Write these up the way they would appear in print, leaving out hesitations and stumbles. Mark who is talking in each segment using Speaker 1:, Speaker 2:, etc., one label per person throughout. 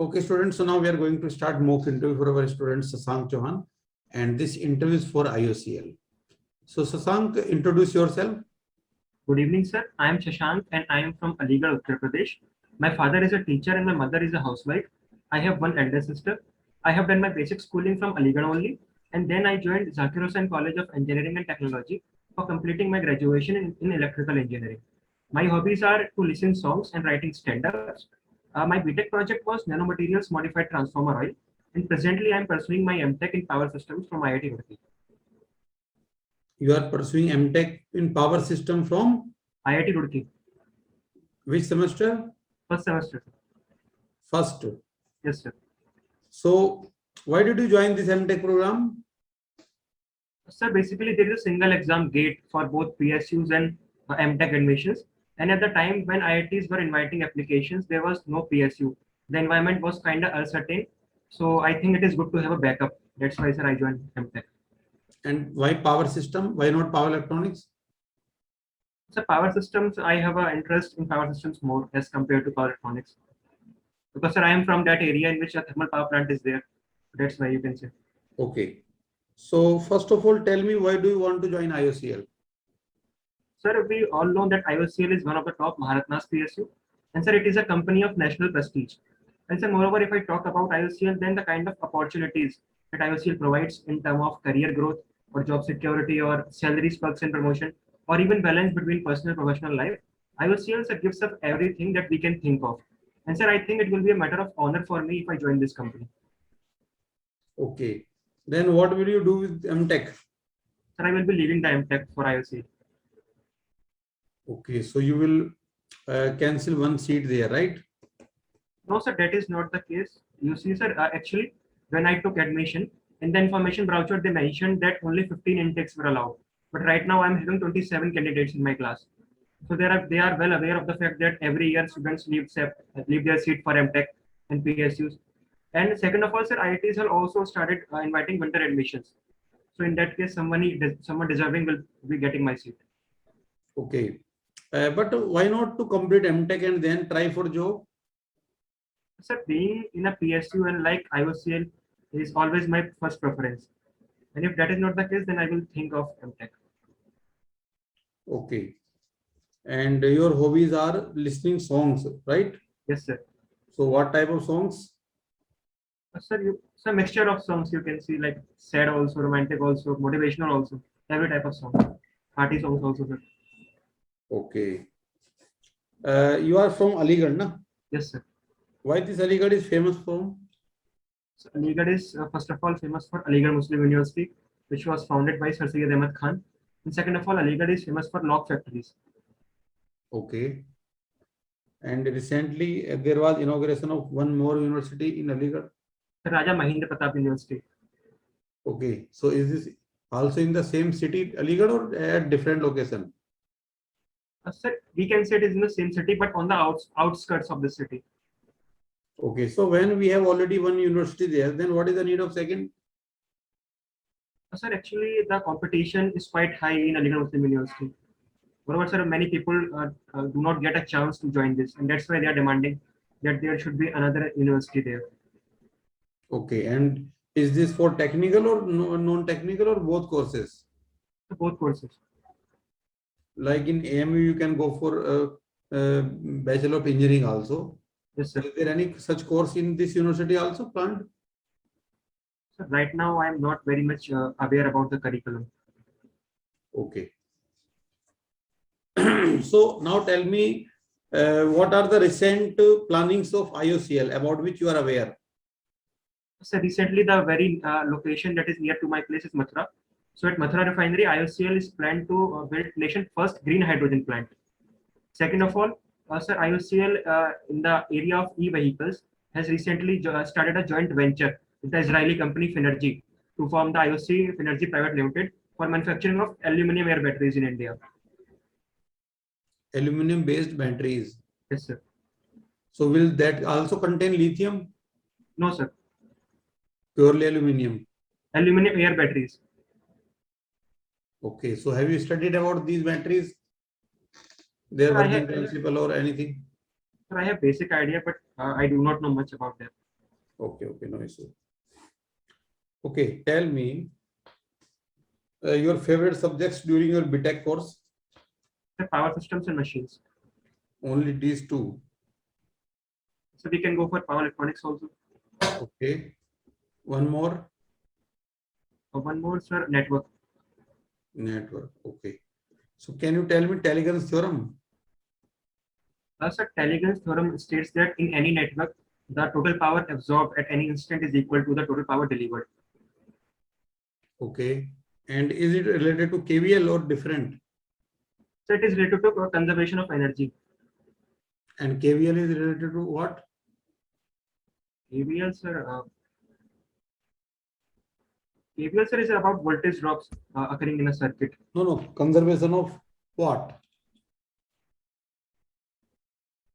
Speaker 1: Okay, students, so now we are going to start mock interview for our student Sasank Chauhan, and this interview is for IOCL. So Sasank, introduce yourself.
Speaker 2: Good evening, sir. I am Shashank and I am from Aligarh, Uttar Pradesh. My father is a teacher and my mother is a housewife. I have one elder sister. I have done my basic schooling from Aligarh only, and then I joined Zakir Hussain College of Engineering and Technology for completing my graduation in electrical engineering. My hobbies are to listen songs and writing stand-ups. My BTech project was nanomaterials modified transformer oil, and presently I am pursuing my MTech in power systems from IIT Roorkee.
Speaker 1: You are pursuing MTech in power system from
Speaker 2: IIT Roorkee.
Speaker 1: which semester?
Speaker 2: First semester.
Speaker 1: First.
Speaker 2: Yes, sir.
Speaker 1: So why did you join this MTech program?
Speaker 2: Sir, basically there is a single exam gate for both PSUs and MTech admissions. And at the time when IITs were inviting applications, there was no PSU. The environment was kind of uncertain. So I think it is good to have a backup. That's why, sir, I joined MTech.
Speaker 1: And why power system? Why not power electronics?
Speaker 2: So power systems, I have an interest in power systems more as compared to power electronics. Because, sir, I am from that area in which a thermal power plant is there. That's why you can say.
Speaker 1: Okay. So first of all, tell me, why do you want to join IOCL?
Speaker 2: Sir, we all know that IOCL is one of the top Maharatna's PSU. And sir, it is a company of national prestige. And sir, moreover, if I talk about IOCL, then the kind of opportunities that IOCL provides in terms of career growth or job security or salaries, perks and promotion, or even balance between personal and professional life, IOCL sir, gives us everything that we can think of. And sir, I think it will be a matter of honor for me if I join this company.
Speaker 1: Okay. Then what will you do with MTech?
Speaker 2: Sir, I will be leaving the MTech for IOCL.
Speaker 1: Okay, so you will cancel one seat there, right?
Speaker 2: No, sir, that is not the case. You see, sir, actually, when I took admission, in the information brochure, they mentioned that only 15 intakes were allowed. But right now, I'm having 27 candidates in my class. So they are well aware of the fact that every year students leave their seat for MTech and PSUs. And second of all, sir, IITs have also started inviting winter admissions. So in that case, someone deserving will be getting my seat.
Speaker 1: Okay. But why not to complete MTech and then try for job?
Speaker 2: Sir, being in a PSU and like IOCL is always my first preference. And if that is not the case, then I will think of MTech.
Speaker 1: Okay. And your hobbies are listening songs, right?
Speaker 2: Yes, sir.
Speaker 1: So what type of songs?
Speaker 2: Sir, a mixture of songs you can see, like sad also, romantic also, motivational also, every type of song. Party songs also, sir.
Speaker 1: Okay. You are from Aligarh, na?
Speaker 2: Yes, sir.
Speaker 1: Why this Aligarh is famous for?
Speaker 2: So Aligarh is first of all famous for Aligarh Muslim University, which was founded by Sir Syed Ahmad Khan. And second of all, Aligarh is famous for lock factories.
Speaker 1: Okay. And recently there was inauguration of one more university in Aligarh.
Speaker 2: Raja Mahindra Pratap University.
Speaker 1: Okay. So is this also in the same city, Aligarh, or at different location?
Speaker 2: Sir, we can say it is in the same city, but on the outskirts of the city.
Speaker 1: Okay. So when we have already one university there, then what is the need of second?
Speaker 2: Sir, actually, the competition is quite high in Aligarh Muslim University. Moreover, sir, many people do not get a chance to join this, and that's why they are demanding that there should be another university there.
Speaker 1: Okay. And is this for technical or non-technical or both courses?
Speaker 2: So both courses.
Speaker 1: Like in AMU, you can go for Bachelor of Engineering also.
Speaker 2: Yes, sir.
Speaker 1: Is there any such course in this university also planned?
Speaker 2: So right now, I am not very much aware about the curriculum.
Speaker 1: Okay. So now tell me, what are the recent plannings of IOCL about which you are aware?
Speaker 2: So recently, the very location that is near to my place is Mathura. So at Mathura Refinery, IOCL is planned to build nation's first green hydrogen plant. Second of all, sir, IOCL in the area of e-vehicles has recently started a joint venture with the Israeli company Finergy to form the IOC Finergy Private Limited for manufacturing of aluminum air batteries in India.
Speaker 1: Aluminum based batteries.
Speaker 2: Yes, sir.
Speaker 1: So will that also contain lithium?
Speaker 2: No, sir.
Speaker 1: Purely aluminum.
Speaker 2: Aluminum air batteries.
Speaker 1: Okay. So have you studied about these batteries? Their working principle or anything?
Speaker 2: Sir, I have basic idea, but I do not know much about that.
Speaker 1: Okay, okay, no issue. Okay, tell me your favorite subjects during your BTech course.
Speaker 2: The power systems and machines.
Speaker 1: Only these two.
Speaker 2: So we can go for power electronics also.
Speaker 1: Okay. One more.
Speaker 2: One more, sir, network.
Speaker 1: Network. Okay. So can you tell me Telegrams theorem?
Speaker 2: Sir, Telegrams theorem states that in any network, the total power absorbed at any instant is equal to the total power delivered.
Speaker 1: Okay. And is it related to KVL or different?
Speaker 2: So it is related to conservation of energy.
Speaker 1: And KVL is related to what?
Speaker 2: KVL, sir, KVL, sir, is about voltage drops occurring in a circuit.
Speaker 1: No, no. Conservation of what?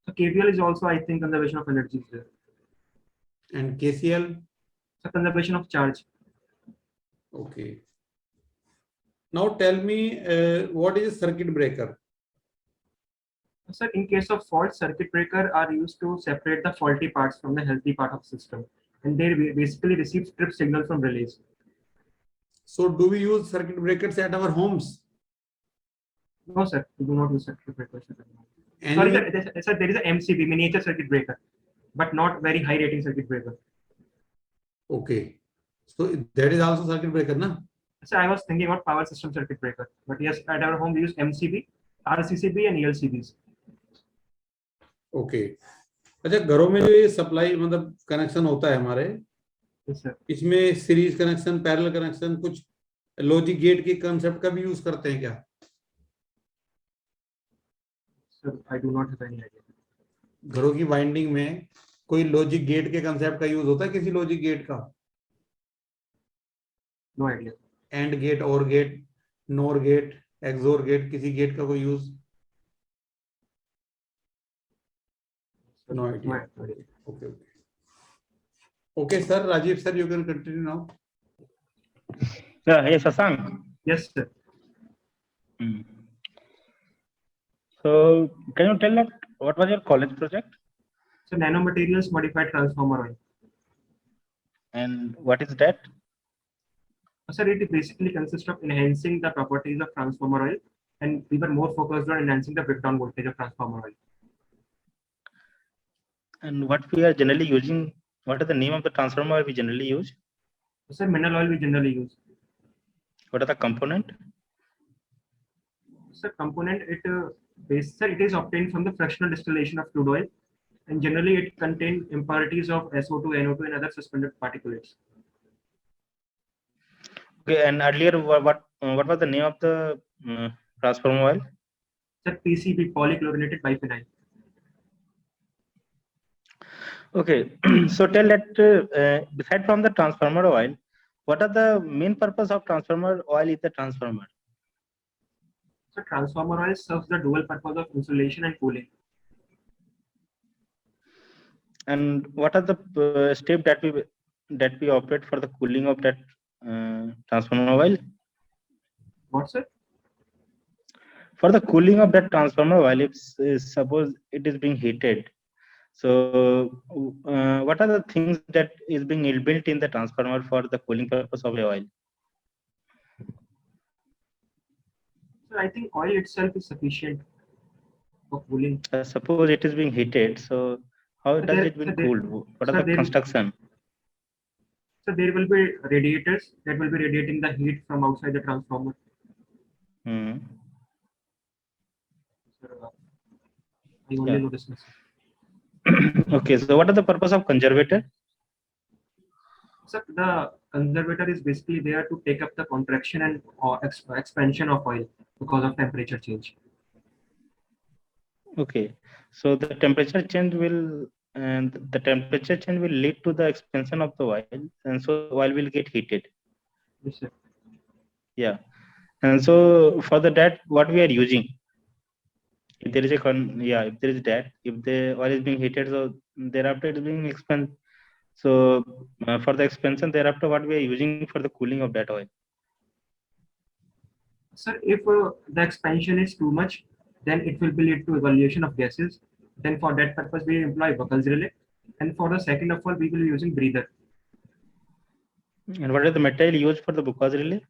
Speaker 2: So KVL is also, I think, conservation of energy, sir.
Speaker 1: And KCL?
Speaker 2: So conservation of charge.
Speaker 1: Okay. Now tell me what is a circuit breaker?
Speaker 2: Sir, in case of fault, circuit breaker are used to separate the faulty parts from the healthy part of system, and they basically receive strip signal from relays.
Speaker 1: So do we use circuit breakers at our homes?
Speaker 2: No, sir, we do not use circuit breakers.
Speaker 1: Any,
Speaker 2: Sorry, sir, there is a MCB, miniature circuit breaker, but not very high rating circuit breaker.
Speaker 1: Okay. So that is also circuit breaker, na?
Speaker 2: So I was thinking about power system circuit breaker, but yes, at our home we use MCB, RCCB, and ELCBs.
Speaker 1: Okay अच्छा घरों में जो ये supply मतलब connection होता है हमारे
Speaker 2: Yes, sir.
Speaker 1: इसमें सीरीज कनेक्शन पैरेलल कनेक्शन कुछ लॉजिक गेट के कांसेप्ट का भी यूज करते हैं क्या
Speaker 2: Sir, I do not have any idea.
Speaker 1: घरों की वाइंडिंग में कोई लॉजिक गेट के कांसेप्ट का यूज होता है किसी लॉजिक गेट का
Speaker 2: No idea.
Speaker 1: AND gate OR gate NOR gate XOR gate किसी गेट का कोई use
Speaker 2: Sir,
Speaker 1: No idea.
Speaker 2: No idea.
Speaker 1: Okay, okay. Okay, sir. Rajiv, sir, you can continue now.
Speaker 3: Yeah, hey, Sasank.
Speaker 2: Yes, sir.
Speaker 3: So, can you tell us what was your college project
Speaker 2: So nanomaterials modified transformer oil.
Speaker 3: and what is that?
Speaker 2: Sir, it basically consists of enhancing the properties of transformer oil, and we were more focused on enhancing the breakdown voltage of transformer oil.
Speaker 3: And what we are generally using, what is the name of the transformer we generally use?
Speaker 2: Sir, mineral oil we generally use.
Speaker 3: What are the component?
Speaker 2: Sir, component it is obtained from the fractional distillation of crude oil, and generally it contains impurities of SO2, NO2, and other suspended particulates.
Speaker 3: Okay, and earlier what was the name of the transformer oil?
Speaker 2: Sir, PCB, polychlorinated biphenyl.
Speaker 3: Okay, so tell that beside from the transformer oil, what are the main purpose of transformer oil in the transformer?
Speaker 2: So transformer oil serves the dual purpose of insulation and cooling.
Speaker 3: And what are the step that we operate for the cooling of that transformer oil?
Speaker 2: What, sir?
Speaker 3: For the cooling of that transformer oil, if suppose it is being heated, so what are the things that is being built in the transformer for the cooling purpose of the oil?
Speaker 2: So I think oil itself is sufficient for cooling.
Speaker 3: Suppose it is being heated, so how does it been cooled? What are the construction?
Speaker 2: So there will be radiators that will be radiating the heat from outside the transformer.
Speaker 3: Hmm.
Speaker 2: So, I only know this.
Speaker 3: Okay, so what are the purpose of conservator?
Speaker 2: So the conservator is basically there to take up the contraction and expansion of oil because of temperature change.
Speaker 3: Okay, so the temperature change will lead to the expansion of the oil, and so oil will get heated.
Speaker 2: Yes, sir.
Speaker 3: Yeah, and so for that, what we are using? If there is if the oil is being heated, so thereafter it is being expanded. So for the expansion thereafter, what we are using for the cooling of that oil?
Speaker 2: Sir, if the expansion is too much, then it will be lead to evaluation of gases. Then for that purpose, we employ Buckles relay. And for the second of all, we will be using breather.
Speaker 3: And what is the material used for the Bucquois relay?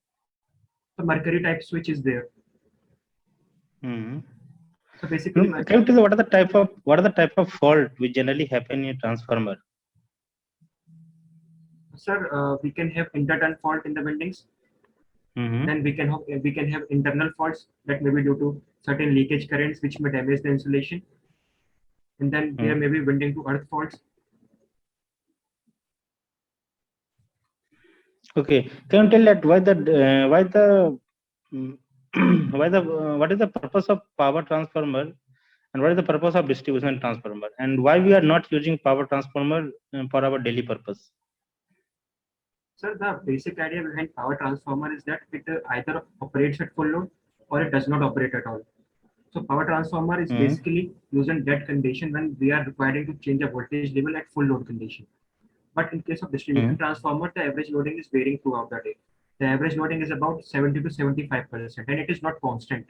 Speaker 2: The mercury type switch is there.
Speaker 3: Hmm.
Speaker 2: So basically,
Speaker 3: Can you tell me what are the type of fault which generally happen in a transformer?
Speaker 2: sir, we can have interturn fault in the windings.
Speaker 3: Mhm.
Speaker 2: Then we can have internal faults that may be due to certain leakage currents which may damage the insulation. And then there may be winding to earth faults.
Speaker 3: Okay, can you tell that what is the purpose of power transformer and what is the purpose of distribution transformer and why we are not using power transformer for our daily purpose?
Speaker 2: Sir, the basic idea behind power transformer is that it either operates at full load or it does not operate at all. So power transformer is basically used in that condition when we are requiring to change a voltage level at full load condition. But in case of distribution transformer, the average loading is varying throughout the day. The average loading is about 70 to 75%, and it is not constant.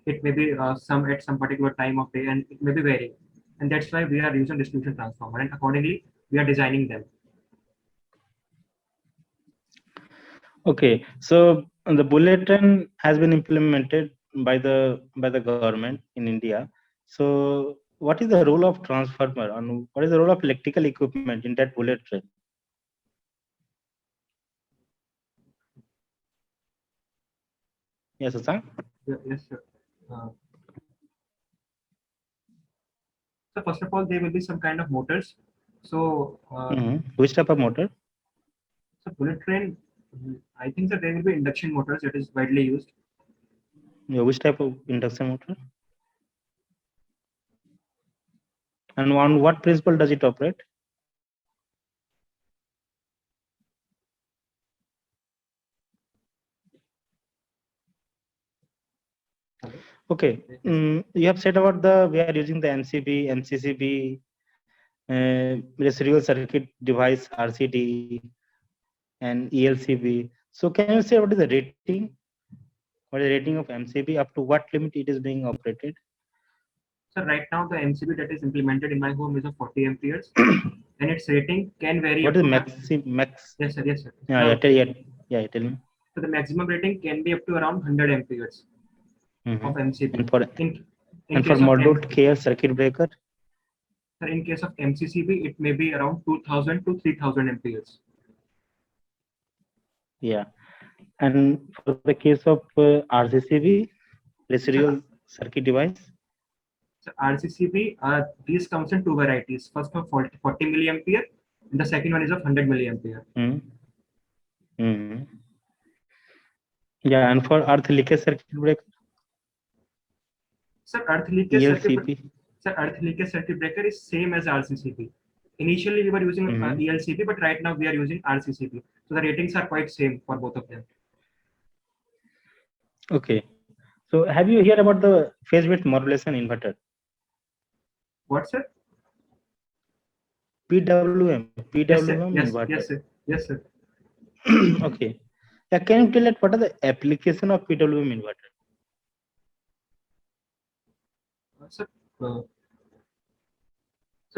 Speaker 2: It may be some at some particular time of day, and it may be varying. And that's why we are using distribution transformer, and accordingly, we are designing them.
Speaker 3: Okay, so the bullet train has been implemented by the government in India. So what is the role of transformer and what is the role of electrical equipment in that bullet train? Yes, Asang?
Speaker 2: Yes, sir. So first of all, there will be some kind of motors. So
Speaker 3: Which type of motor?
Speaker 2: so bullet train, I think that there will be induction motors that is widely used.
Speaker 3: Yeah, which type of induction motor? And on what principle does it operate? Okay, you have said about we are using the MCB, MCCB, residual circuit device, RCD, and ELCB. So can you say what is the rating? What is the rating of MCB? Up to what limit it is being operated?
Speaker 2: So right now the MCB that is implemented in my home is of 40 amperes, and its rating can vary.
Speaker 3: What is max?
Speaker 2: Yes, sir. Yes, sir.
Speaker 3: Yeah, tell me.
Speaker 2: So the maximum rating can be up to around 100 amperes of MCB.
Speaker 3: And for module K circuit breaker?
Speaker 2: So in case of MCCB, it may be around 2000 to 3000 amperes.
Speaker 3: Yeah. And for the case of RCCB, residual circuit device?
Speaker 2: So RCCB, these comes in two varieties. First of 40 milliampere, and the second one is of 100 milliampere.
Speaker 3: Yeah, and for earth leakage circuit breaker?
Speaker 2: So earth leakage circuit breaker is same as RCCB. Initially, we were using ELCB, but right now we are using RCCB. So the ratings are quite same for both of them.
Speaker 3: Okay. So have you heard about the phase width modulation inverter?
Speaker 2: What, sir?
Speaker 3: PWM.
Speaker 2: Yes,
Speaker 3: inverter.
Speaker 2: Yes, sir. Yes, sir.
Speaker 3: Okay. Yeah, can you tell us what are the application of PWM inverter?
Speaker 2: So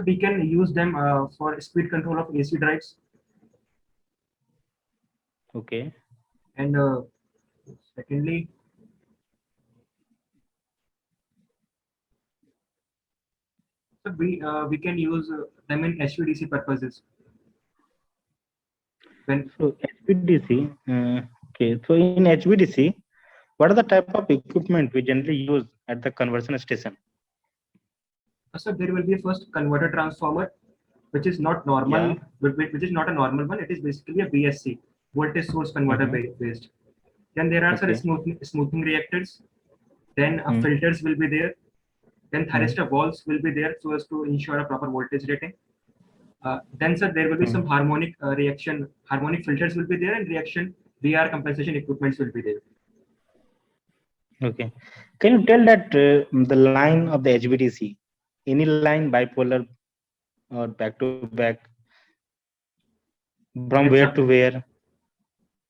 Speaker 2: we can use them for speed control of AC drives.
Speaker 3: Okay.
Speaker 2: And secondly, so we can use them in HVDC purposes.
Speaker 3: So HVDC, okay. So in HVDC, what are the type of equipment we generally use at the conversion station?
Speaker 2: So there will be a first converter transformer, which is not normal, which is not a normal one. It is basically a VSC, voltage source converter based. Then there are smoothing reactors. Then filters will be there. Then thyristor valves will be there so as to ensure a proper voltage rating. Then, sir, there will be some harmonic filters will be there, and reaction VR compensation equipments will be there.
Speaker 3: Okay. Can you tell that the line of the HVDC, any line bipolar or back to back, from where to where?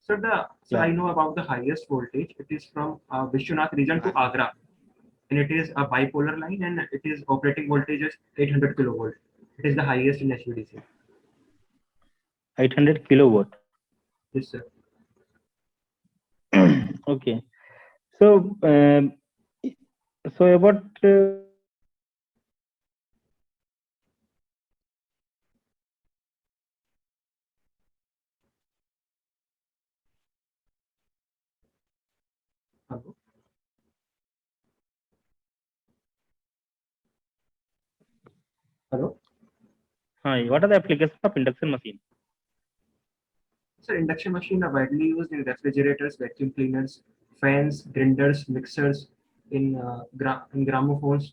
Speaker 2: So I know about the highest voltage. It is from Vishwanath region to Agra, and it is a bipolar line, and it is operating voltage is 800 kilovolt. It is the highest in HVDC.
Speaker 3: 800 kilowatt.
Speaker 2: Yes, sir.
Speaker 3: Okay. So, so about
Speaker 2: Hello. Hello.
Speaker 3: hi, what are the applications of induction machine?
Speaker 2: So induction machine are widely used in refrigerators, vacuum cleaners, fans, grinders, mixers, in gramophones,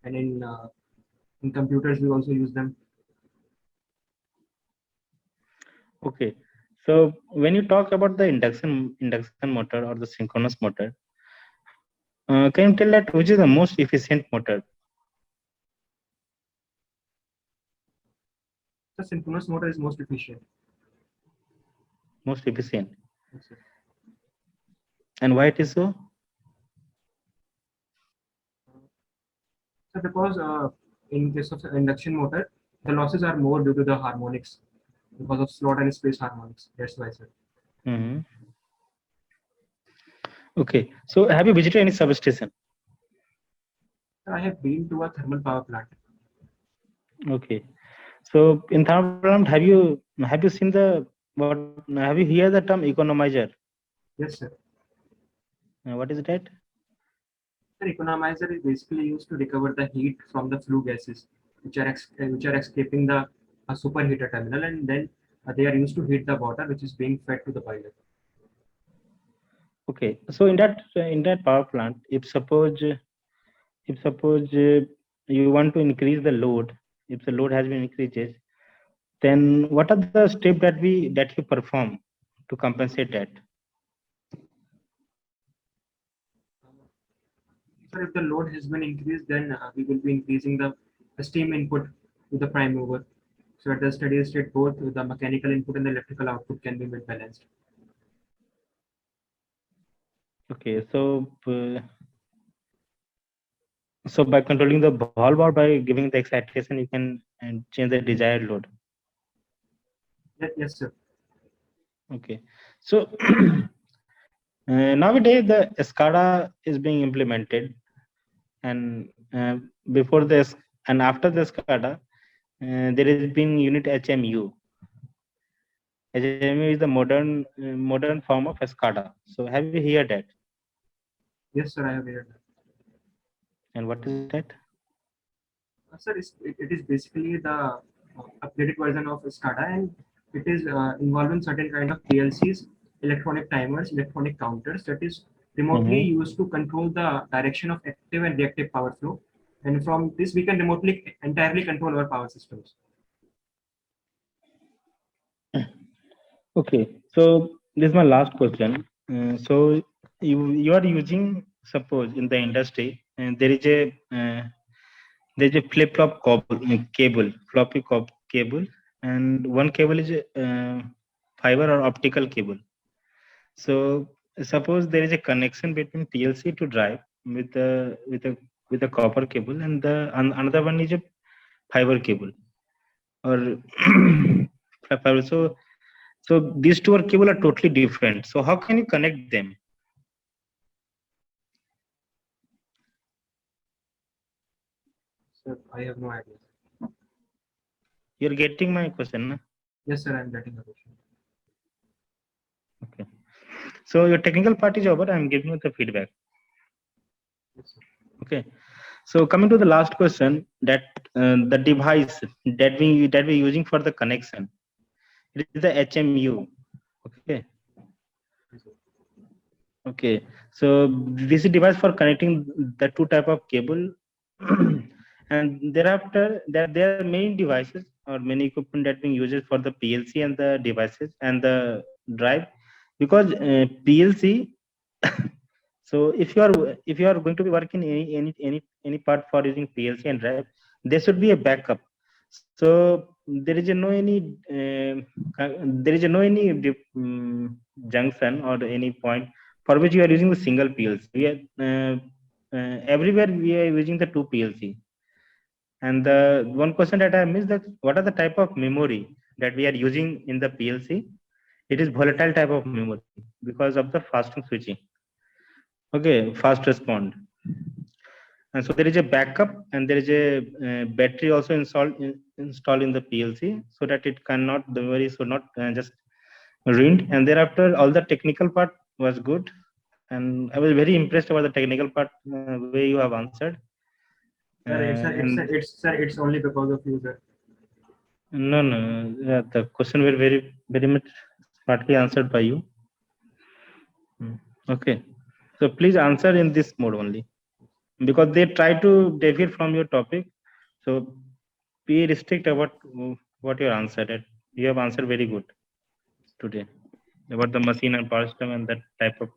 Speaker 2: and in computers we also use them.
Speaker 3: Okay. So when you talk about the induction motor or the synchronous motor, can you tell that which is the most efficient motor?
Speaker 2: The synchronous motor is most efficient.
Speaker 3: Most efficient,
Speaker 2: Yes, sir.
Speaker 3: and why it is so?
Speaker 2: So because in case of induction motor, the losses are more due to the harmonics because of slot and space harmonics. That's why, sir.
Speaker 3: Hmm. Okay. So have you visited any substation?
Speaker 2: I have been to a thermal power plant.
Speaker 3: Okay. So in thermal plant, have you seen the what? Have you heard the term economizer?
Speaker 2: Yes, sir.
Speaker 3: What is that?
Speaker 2: The economizer is basically used to recover the heat from the flue gases, which are escaping the superheater terminal, and then they are used to heat the water, which is being fed to the boiler.
Speaker 3: Okay. So in that power plant, if suppose you want to increase the load, if the load has been increases, then what are the steps that you perform to compensate that?
Speaker 2: So if the load has been increased, then we will be increasing the steam input to the prime mover. So at the steady state, both the mechanical input and the electrical output can be made balanced.
Speaker 3: Okay. So by controlling the valve or by giving the excitation, you can change the desired load.
Speaker 2: Yes, sir.
Speaker 3: Okay. So nowadays the SCADA is being implemented, and before this and after the SCADA, there has been unit HMU. HMU is the modern form of SCADA. So have you heard that?
Speaker 2: Yes, sir, I have heard that.
Speaker 3: And what is that?
Speaker 2: Sir, it is basically the updated version of SCADA, and it is involving certain kind of PLCs, electronic timers, electronic counters that is remotely
Speaker 3: Mhm.
Speaker 2: used to control the direction of active and reactive power flow. And from this, we can remotely entirely control our power systems.
Speaker 3: Okay, so this is my last question. So you are using, suppose in the industry, and there is a flip flop cable, cable, and one cable is fiber or optical cable. So suppose there is a connection between PLC to drive with a copper cable, and another one is a fiber cable or fiber. So these two are cable are totally different. So how can you connect them?
Speaker 2: So I have no idea.
Speaker 3: You're getting my question, na?
Speaker 2: Yes, sir, I'm getting the question.
Speaker 3: Okay. So your technical part is over. I'm giving you the feedback.
Speaker 2: Yes, sir.
Speaker 3: Okay. So coming to the last question, that the device that we're using for the connection, it is the HMU. Okay.
Speaker 2: Yes, sir.
Speaker 3: Okay. So this is device for connecting the two type of cable, and thereafter there are many devices or many equipment that being used for the PLC and the devices and the drive, because PLC. So if you are going to be working any part for using PLC and drive, there should be a backup. So there is a no any there is a no any junction or any point for which you are using the single PLC. Everywhere we are using the two PLC, And the one question that I missed, that what are the type of memory that we are using in the PLC? It is volatile type of memory because of the fast switching. Okay, fast respond. And so there is a backup and there is a battery also installed in the PLC, so that it cannot, the memory should not just ruined. And thereafter all the technical part was good, and I was very impressed about the technical part way you have answered.
Speaker 2: It's only because of you, sir.
Speaker 3: No, the question were very much smartly answered by you. Okay, so please answer in this mode only, because they try to deviate from your topic. So be restrict about what you answered. You have answered very good today about the machine and power system and that type of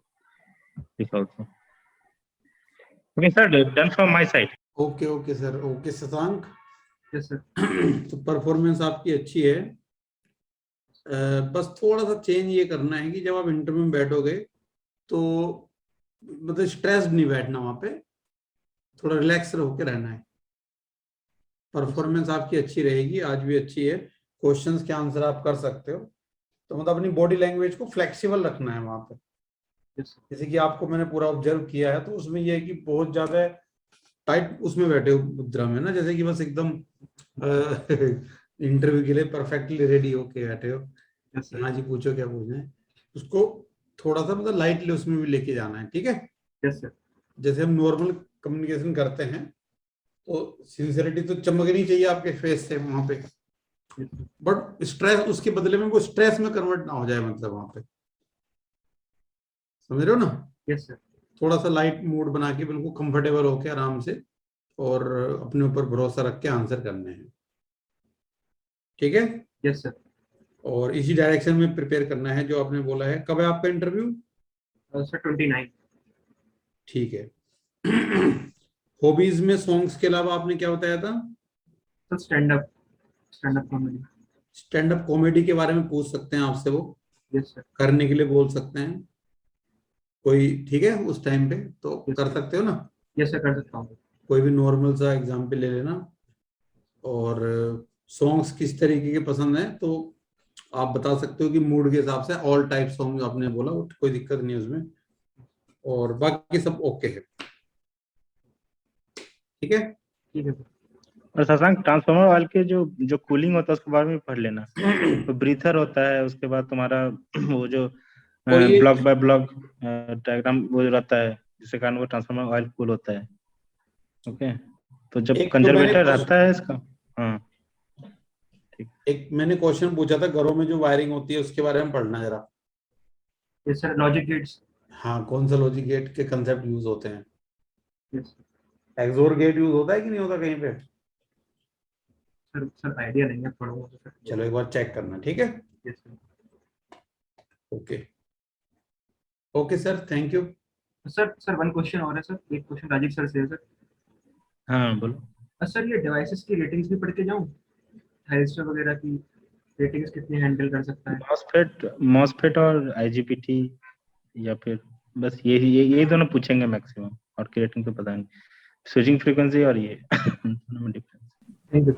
Speaker 3: this also. Okay, sir, done from my side.
Speaker 1: Okay sir, okay Shashank.
Speaker 2: Yes, sir.
Speaker 1: तो performance आपकी अच्छी है। बस थोड़ा सा change ये करना है कि जब आप इंटरव्यू में बैठोगे तो मतलब स्ट्रेस नहीं बैठना, वहां पे थोड़ा रिलैक्स होकर रहना है। परफॉर्मेंस आपकी अच्छी रहेगी, आज भी अच्छी है, क्वेश्चंस के आंसर आप कर सकते हो। तो मतलब अपनी बॉडी लैंग्वेज को फ्लेक्सिबल रखना है वहां पे। जैसे कि आपको मैंने पूरा ऑब्जर्व किया है, तो उसमें ये है कि बहुत ज्यादा टाइट उसमें बैठे हो मुद्रा में ना, जैसे कि बस एकदम इंटरव्यू के लिए परफेक्टली रेडी होके बैठे हो। हाँ जी, पूछो क्या पूछना है। उसको थोड़ा सा मतलब लाइटली उसमें भी लेके जाना है, ठीक है?
Speaker 2: Yes sir.
Speaker 1: जैसे हम नॉर्मल कम्युनिकेशन करते हैं तो सिंसियरिटी तो चमकनी चाहिए आपके फेस से वहां पे, बट स्ट्रेस उसके बदले में वो स्ट्रेस में कन्वर्ट ना हो जाए, मतलब वहां पे, समझ रहे हो ना?
Speaker 2: Yes sir.
Speaker 1: थोड़ा सा लाइट मूड बना के बिल्कुल कंफर्टेबल होके आराम से और अपने ऊपर भरोसा रख के आंसर करने हैं, ठीक है?
Speaker 2: Yes sir.
Speaker 1: और इसी डायरेक्शन में प्रिपेयर करना है जो आपने बोला है। कब है आपका इंटरव्यू?
Speaker 2: सर 29।
Speaker 1: ठीक है। हॉबीज में सॉन्ग्स के अलावा आपने क्या बताया था?
Speaker 2: Sir stand up comedy.
Speaker 1: Stand up comedy के बारे में पूछ सकते हैं आपसे, वो
Speaker 2: यस सर।
Speaker 1: करने के लिए बोल सकते हैं कोई, ठीक है? उस टाइम पे तो
Speaker 2: Yes,
Speaker 1: कर सकते हो ना?
Speaker 2: यस सर, कर सकता हूँ।
Speaker 1: कोई भी नॉर्मल सा एग्जाम्पल ले लेना। और सॉन्ग्स किस तरीके के पसंद है तो आप बता सकते हो कि मूड के हिसाब से ऑल टाइप सॉन्ग आपने बोला, कोई दिक्कत नहीं उसमें, और बाकी सब ओके है, ठीक है?
Speaker 2: ठीक है सर।
Speaker 3: और शशांक, ट्रांसफार्मर ऑयल के जो कूलिंग होता है उसके बारे में पढ़ लेना। तो ब्रीथर होता है, उसके बाद तुम्हारा वो जो ब्लॉक बाय ब्लॉक डायग्राम वो रहता है, जिसके कारण वो ट्रांसफार्मर ऑयल कूल होता है। ओके, तो जब कंजर्वेटर रहता है इसका। हाँ ठीक।
Speaker 1: एक मैंने क्वेश्चन पूछा था, घरों में जो वायरिंग होती है उसके बारे में पढ़ना जरा।
Speaker 2: Yes sir, logic gates.
Speaker 1: हाँ, कौन सा लॉजिक गेट के कंसेप्ट यूज होते हैं?
Speaker 2: यस
Speaker 1: एक्सोर गेट यूज होता है कि नहीं होता कहीं पे?
Speaker 2: सर आइडिया नहीं है, पढ़ूंगा तो सर।
Speaker 1: चलो एक बार चेक करना, ठीक है?
Speaker 2: Yes sir.
Speaker 1: Okay okay sir, thank you.
Speaker 2: Sir one question और है सर, एक क्वेश्चन राजीव सर से है सर।
Speaker 3: हाँ बोलो।
Speaker 2: सर ये डिवाइसेस की रेटिंग्स भी पढ़ के जाऊँ, थायरिस्टर वगैरह की रेटिंग्स कितनी हैंडल कर सकता है?
Speaker 3: मॉसफेट और आईजीबीटी, या फिर बस ये दोनों पूछेंगे मैक्सिमम, और की रेटिंग तो पता नहीं। स्विचिंग फ्रीक्वेंसी और ये डिफरेंस।
Speaker 2: Thank you.